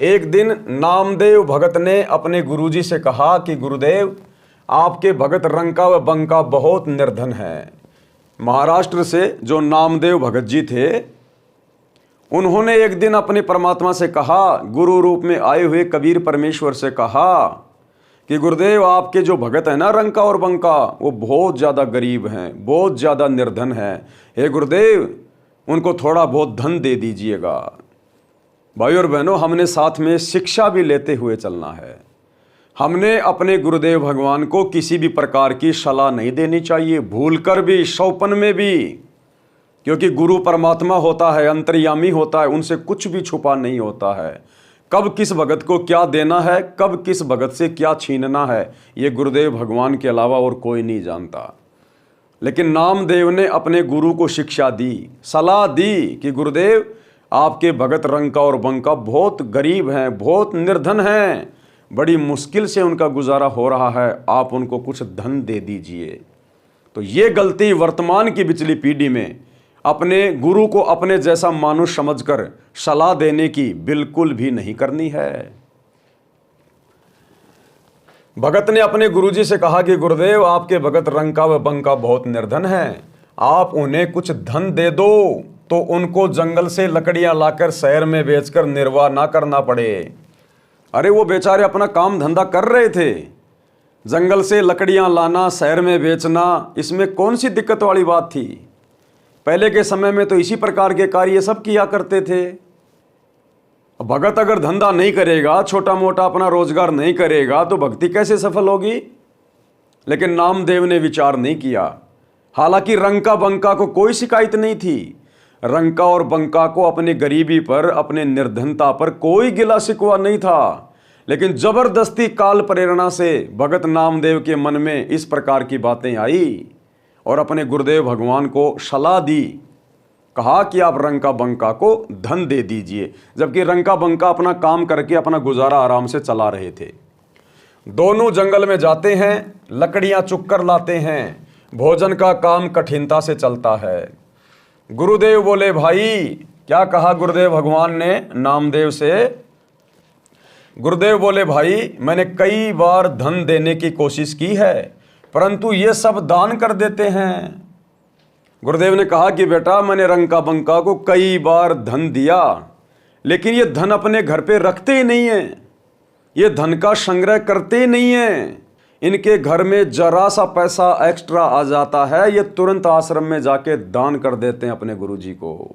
एक दिन नामदेव भगत ने अपने गुरुजी से कहा कि गुरुदेव, आपके भगत रंका व बंका बहुत निर्धन है। महाराष्ट्र से जो नामदेव भगत जी थे, उन्होंने एक दिन अपने परमात्मा से कहा, गुरु रूप में आए हुए कबीर परमेश्वर से कहा कि गुरुदेव, आपके जो भगत है ना रंका और बंका, वो बहुत ज़्यादा गरीब हैं, बहुत ज़्यादा निर्धन हैं। हे गुरुदेव, उनको थोड़ा बहुत धन दे दीजिएगा। भाई और बहनों, हमने साथ में शिक्षा भी लेते हुए चलना है। हमने अपने गुरुदेव भगवान को किसी भी प्रकार की सलाह नहीं देनी चाहिए, भूलकर भी, शौपन में भी, क्योंकि गुरु परमात्मा होता है, अंतर्यामी होता है, उनसे कुछ भी छुपा नहीं होता है। कब किस भगत को क्या देना है, कब किस भगत से क्या छीनना है, ये गुरुदेव भगवान के अलावा और कोई नहीं जानता। लेकिन नामदेव ने अपने गुरु को शिक्षा दी, सलाह दी कि गुरुदेव, आपके भगत रंका और बंका बहुत गरीब हैं, बहुत निर्धन हैं, बड़ी मुश्किल से उनका गुजारा हो रहा है, आप उनको कुछ धन दे दीजिए। तो ये गलती वर्तमान की पिछली पीढ़ी में अपने गुरु को अपने जैसा मानुष समझकर सलाह देने की बिल्कुल भी नहीं करनी है। भगत ने अपने गुरुजी से कहा कि गुरुदेव, आपके भगत रंका व बंका बहुत निर्धन हैं, आप उन्हें कुछ धन दे दो तो उनको जंगल से लकड़ियां लाकर शहर में बेचकर निर्वाह ना करना पड़े। अरे वो बेचारे अपना काम धंधा कर रहे थे, जंगल से लकड़ियां लाना, शहर में बेचना, इसमें कौन सी दिक्कत वाली बात थी। पहले के समय में तो इसी प्रकार के कार्य सब किया करते थे। भगत अगर धंधा नहीं करेगा, छोटा मोटा अपना रोजगार नहीं करेगा, तो भक्ति कैसे सफल होगी। लेकिन नामदेव ने विचार नहीं किया। हालांकि रंका बंका को कोई शिकायत नहीं थी, रंका और बंका को अपने गरीबी पर, अपने निर्धनता पर कोई गिला शिकवा नहीं था। लेकिन जबरदस्ती काल प्रेरणा से भगत नामदेव के मन में इस प्रकार की बातें आई और अपने गुरुदेव भगवान को सलाह दी, कहा कि आप रंका बंका को धन दे दीजिए। जबकि रंका बंका अपना काम करके अपना गुजारा आराम से चला रहे थे। दोनों जंगल में जाते हैं, लकड़ियां चुग कर लाते हैं, भोजन का काम कठिनता से चलता है। गुरुदेव बोले, भाई, क्या कहा गुरुदेव भगवान ने नामदेव से? गुरुदेव बोले, भाई, मैंने कई बार धन देने की कोशिश की है, परंतु ये सब दान कर देते हैं। गुरुदेव ने कहा कि बेटा, मैंने रंका बंका को कई बार धन दिया, लेकिन ये धन अपने घर पे रखते ही नहीं है, ये धन का संग्रह करते ही नहीं है। इनके घर में जरा सा पैसा एक्स्ट्रा आ जाता है, ये तुरंत आश्रम में जाके दान कर देते हैं अपने गुरुजी को।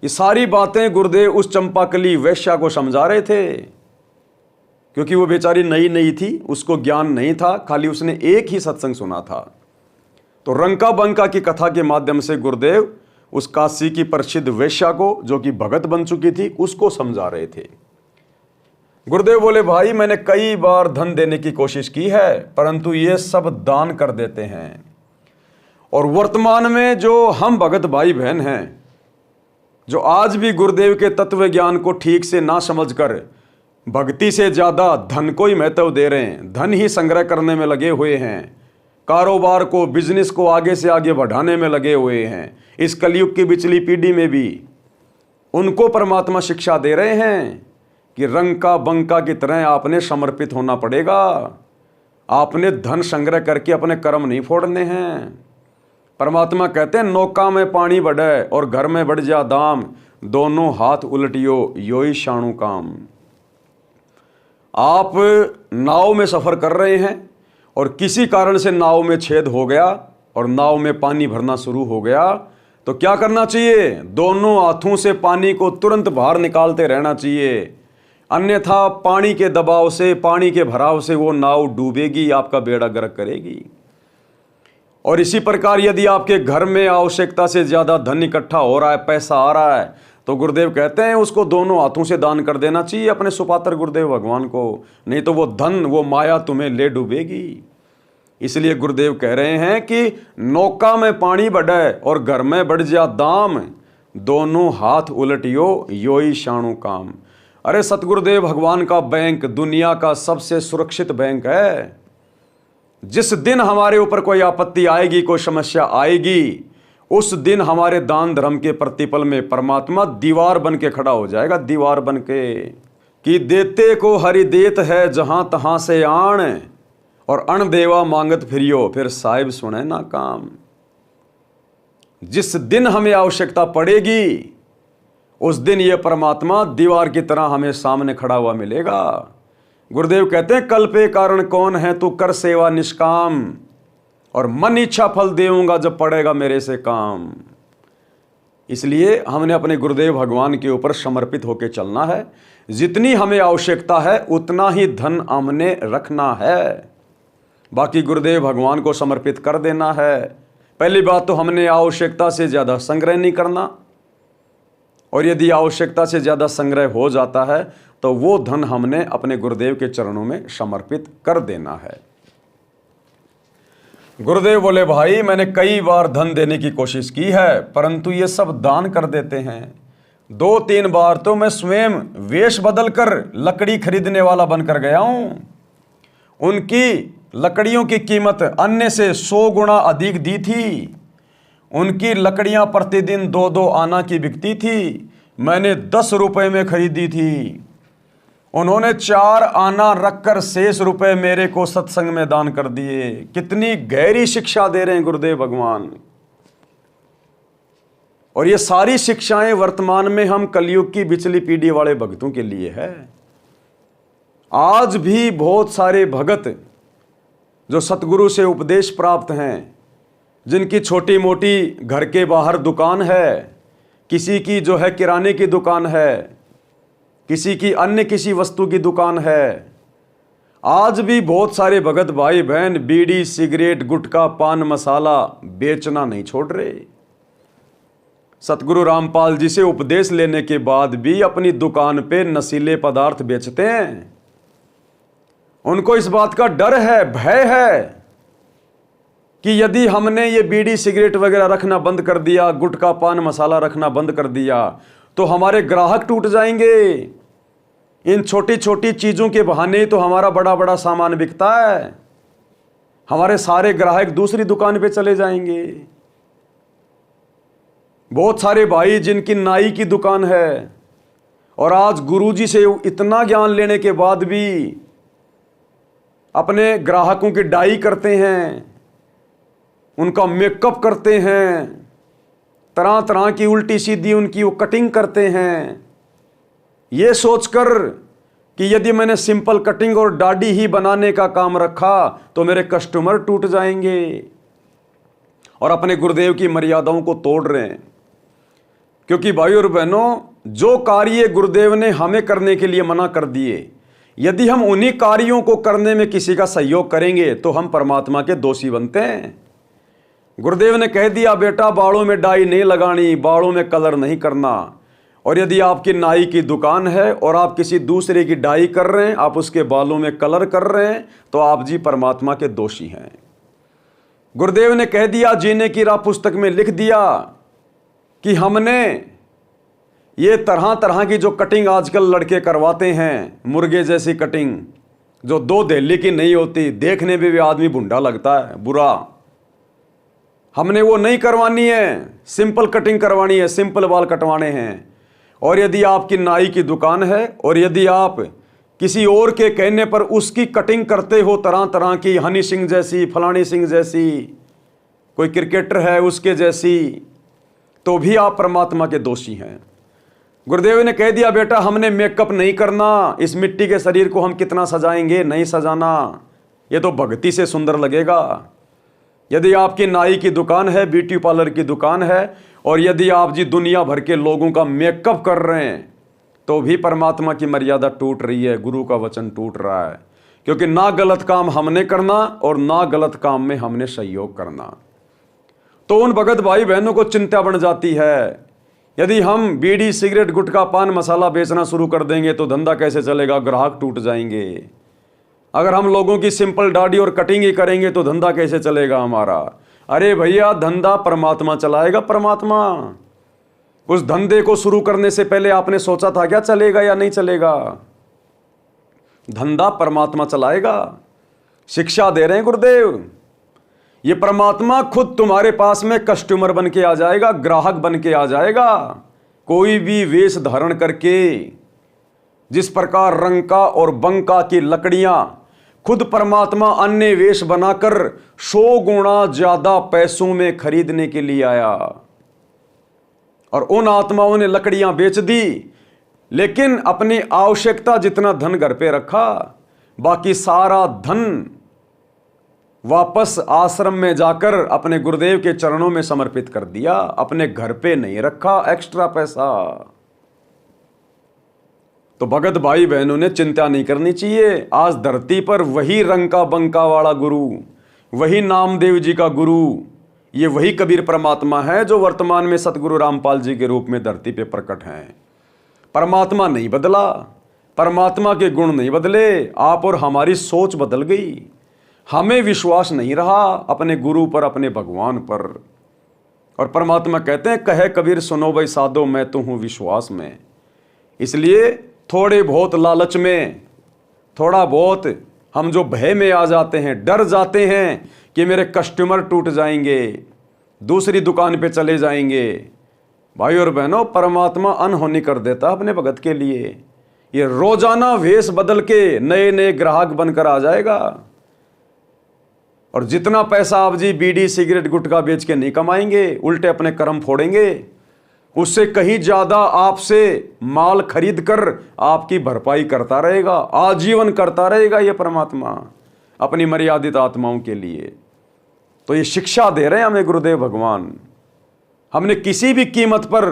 ये सारी बातें गुरुदेव उस चंपाकली वैश्या को समझा रहे थे, क्योंकि वो बेचारी नई नई थी, उसको ज्ञान नहीं था, खाली उसने एक ही सत्संग सुना था। तो रंका बंका की कथा के माध्यम से गुरुदेव उस काशी की प्रसिद्ध वैश्या को, जो कि भगत बन चुकी थी, उसको समझा रहे थे। गुरुदेव बोले, भाई, मैंने कई बार धन देने की कोशिश की है, परंतु ये सब दान कर देते हैं। और वर्तमान में जो हम भगत भाई बहन हैं, जो आज भी गुरुदेव के तत्व ज्ञान को ठीक से ना समझकर भक्ति से ज़्यादा धन को ही महत्व दे रहे हैं, धन ही संग्रह करने में लगे हुए हैं, कारोबार को, बिजनेस को आगे से आगे बढ़ाने में लगे हुए हैं, इस कलयुग की पिछली पीढ़ी में भी उनको परमात्मा शिक्षा दे रहे हैं कि रंका बंका की तरह आपने समर्पित होना पड़ेगा। आपने धन संग्रह करके अपने कर्म नहीं फोड़ने हैं। परमात्मा कहते हैं, नौका में पानी बढ़े और घर में बढ़ जा दाम, दोनों हाथ उलटियो योई शाणु काम। आप नाव में सफ़र कर रहे हैं और किसी कारण से नाव में छेद हो गया और नाव में पानी भरना शुरू हो गया, तो क्या करना चाहिए? दोनों हाथों से पानी को तुरंत बाहर निकालते रहना चाहिए, अन्यथा पानी के दबाव से, पानी के भराव से वो नाव डूबेगी, आपका बेड़ा गर्क करेगी। और इसी प्रकार यदि आपके घर में आवश्यकता से ज़्यादा धन इकट्ठा हो रहा है, पैसा आ रहा है, तो गुरुदेव कहते हैं उसको दोनों हाथों से दान कर देना चाहिए अपने सुपात्र गुरुदेव भगवान को, नहीं तो वो धन, वो माया तुम्हें ले डूबेगी। इसलिए गुरुदेव कह रहे हैं कि नौका में पानी बढ़े और घर में बढ़ जा दाम, दोनों हाथ उलटियो योई शाणु काम। अरे सतगुरुदेव भगवान का बैंक दुनिया का सबसे सुरक्षित बैंक है। जिस दिन हमारे ऊपर कोई आपत्ति आएगी, कोई समस्या आएगी, उस दिन हमारे दान धर्म के प्रतिफल में परमात्मा दीवार बन के खड़ा हो जाएगा, दीवार बन के, कि देते को हरि देत है जहां तहां से आण, और अण देवा मांगत फिरियो, फिर साहिब सुने ना काम। जिस दिन हमें आवश्यकता पड़ेगी उस दिन ये परमात्मा दीवार की तरह हमें सामने खड़ा हुआ मिलेगा। गुरुदेव कहते हैं, कल पे कारण कौन है, तू कर सेवा निष्काम, और मन इच्छा फल देऊंगा जब पड़ेगा मेरे से काम। इसलिए हमने अपने गुरुदेव भगवान के ऊपर समर्पित होकर चलना है। जितनी हमें आवश्यकता है उतना ही धन हमने रखना है, बाकी गुरुदेव भगवान को समर्पित कर देना है। पहली बात तो हमने आवश्यकता से ज़्यादा संग्रह नहीं करना, और यदि आवश्यकता से ज़्यादा संग्रह हो जाता है तो वो धन हमने अपने गुरुदेव के चरणों में समर्पित कर देना है। गुरुदेव बोले, भाई मैंने कई बार धन देने की कोशिश की है परंतु ये सब दान कर देते हैं। 2-3 बार तो मैं स्वयं वेश बदल कर लकड़ी खरीदने वाला बनकर गया हूं। उनकी लकड़ियों की कीमत अन्य से 100 गुना अधिक दी थी। उनकी लकड़ियां प्रतिदिन 2-2 आना की बिकती थी, मैंने 10 रुपए में खरीदी थी। उन्होंने 4 आना रखकर शेष रुपए मेरे को सत्संग में दान कर दिए। कितनी गहरी शिक्षा दे रहे हैं गुरुदेव भगवान। और ये सारी शिक्षाएं वर्तमान में हम कलयुग की बिचली पीढ़ी वाले भक्तों के लिए है। आज भी बहुत सारे भगत जो सतगुरु से उपदेश प्राप्त हैं, जिनकी छोटी मोटी घर के बाहर दुकान है, किसी की जो है किराने की दुकान है, किसी की अन्य किसी वस्तु की दुकान है, आज भी बहुत सारे भगत भाई बहन बीड़ी सिगरेट गुटखा पान मसाला बेचना नहीं छोड़ रहे। सतगुरु रामपाल जी से उपदेश लेने के बाद भी अपनी दुकान पे नशीले पदार्थ बेचते हैं। उनको इस बात का डर है, भय है कि यदि हमने ये बीड़ी सिगरेट वगैरह रखना बंद कर दिया, गुटखा पान मसाला रखना बंद कर दिया, तो हमारे ग्राहक टूट जाएंगे। इन छोटी छोटी चीज़ों के बहाने ही तो हमारा बड़ा बड़ा सामान बिकता है। हमारे सारे ग्राहक दूसरी दुकान पे चले जाएंगे। बहुत सारे भाई जिनकी नाई की दुकान है और आज गुरुजी से इतना ज्ञान लेने के बाद भी अपने ग्राहकों की डाई करते हैं, उनका मेकअप करते हैं, तरह तरह की उल्टी सीधी उनकी वो कटिंग करते हैं, ये सोचकर कि यदि मैंने सिंपल कटिंग और दाढ़ी ही बनाने का काम रखा तो मेरे कस्टमर टूट जाएंगे, और अपने गुरुदेव की मर्यादाओं को तोड़ रहे हैं। क्योंकि भाई और बहनों, जो कार्य गुरुदेव ने हमें करने के लिए मना कर दिए, यदि हम उन्हीं कार्यों को करने में किसी का सहयोग करेंगे तो हम परमात्मा के दोषी बनते हैं। गुरुदेव ने कह दिया, बेटा बालों में डाई नहीं लगानी, बालों में कलर नहीं करना। और यदि आपकी नाई की दुकान है और आप किसी दूसरे की डाई कर रहे हैं, आप उसके बालों में कलर कर रहे हैं, तो आप जी परमात्मा के दोषी हैं। गुरुदेव ने कह दिया, जीने की राह पुस्तक में लिख दिया कि हमने ये तरह तरह की जो कटिंग आजकल लड़के करवाते हैं, मुर्गे जैसी कटिंग जो 2 दहली की नहीं होती, देखने में भी आदमी भुंडा लगता है, बुरा, हमने वो नहीं करवानी है। सिंपल कटिंग करवानी है, सिंपल बाल कटवाने हैं। और यदि आपकी नाई की दुकान है और यदि आप किसी और के कहने पर उसकी कटिंग करते हो तरह तरह की, हनी सिंह जैसी, फलानी सिंह जैसी, कोई क्रिकेटर है उसके जैसी, तो भी आप परमात्मा के दोषी हैं। गुरुदेव ने कह दिया, बेटा हमने मेकअप नहीं करना, इस मिट्टी के शरीर को हम कितना सजाएंगे, नहीं सजाना, ये तो भक्ति से सुंदर लगेगा। यदि आपकी नाई की दुकान है, ब्यूटी पार्लर की दुकान है, और यदि आप जी दुनिया भर के लोगों का मेकअप कर रहे हैं, तो भी परमात्मा की मर्यादा टूट रही है, गुरु का वचन टूट रहा है। क्योंकि ना गलत काम हमने करना और ना गलत काम में हमने सहयोग करना। तो उन भगत भाई बहनों को चिंता बन जाती है, यदि हम बीड़ी सिगरेट गुटखा पान मसाला बेचना शुरू कर देंगे तो धंधा कैसे चलेगा, ग्राहक टूट जाएंगे। अगर हम लोगों की सिंपल दाढ़ी और कटिंग ही करेंगे तो धंधा कैसे चलेगा हमारा। अरे भैया, धंधा परमात्मा चलाएगा, परमात्मा। उस धंधे को शुरू करने से पहले आपने सोचा था क्या चलेगा या नहीं चलेगा? धंधा परमात्मा चलाएगा। शिक्षा दे रहे हैं गुरुदेव। ये परमात्मा खुद तुम्हारे पास में कस्टमर बन के आ जाएगा, ग्राहक बन के आ जाएगा। कोई भी वेश धारण करके, जिस प्रकार रंका और बंका की लकड़ियां खुद परमात्मा अन्य वेश बनाकर 100 गुना ज्यादा पैसों में खरीदने के लिए आया, और उन आत्माओं ने लकड़ियां बेच दी, लेकिन अपनी आवश्यकता जितना धन घर पे रखा, बाकी सारा धन वापस आश्रम में जाकर अपने गुरुदेव के चरणों में समर्पित कर दिया। अपने घर पे नहीं रखा एक्स्ट्रा पैसा। तो भगत भाई बहनों ने चिंता नहीं करनी चाहिए। आज धरती पर वही रंका बंका वाला गुरु, वही नामदेव जी का गुरु, ये वही कबीर परमात्मा है जो वर्तमान में सतगुरु रामपाल जी के रूप में धरती पे प्रकट हैं। परमात्मा नहीं बदला, परमात्मा के गुण नहीं बदले, आप और हमारी सोच बदल गई। हमें विश्वास नहीं रहा अपने गुरु पर, अपने भगवान पर। और परमात्मा कहते हैं, कहे कबीर सुनो भाई साधो, मैं तो हूं विश्वास में। इसलिए थोड़े बहुत लालच में, थोड़ा बहुत हम जो भय में आ जाते हैं, डर जाते हैं कि मेरे कस्टमर टूट जाएंगे, दूसरी दुकान पे चले जाएंगे। भाई और बहनों, परमात्मा अनहोनी कर देता अपने भगत के लिए। ये रोजाना वेश बदल के नए नए ग्राहक बनकर आ जाएगा। और जितना पैसा आप जी बीड़ी सिगरेट गुटखा बेच के नहीं कमाएंगे, उल्टे अपने कर्म फोड़ेंगे, उससे कहीं ज्यादा आपसे माल खरीद कर आपकी भरपाई करता रहेगा, आजीवन करता रहेगा ये परमात्मा अपनी मर्यादित आत्माओं के लिए। तो ये शिक्षा दे रहे हैं हमें गुरुदेव भगवान। हमने किसी भी कीमत पर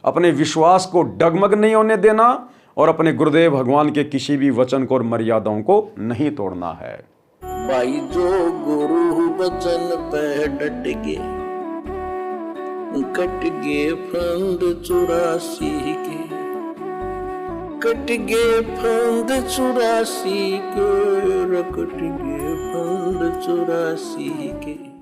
अपने विश्वास को डगमग नहीं होने देना और अपने गुरुदेव भगवान के किसी भी वचन को और मर्यादाओं को नहीं तोड़ना है। भाई जो गुरु वचन पे डट गए, कट गए फंद 84 के, कट गए फंद 84 के, कट गए फंद 84 के।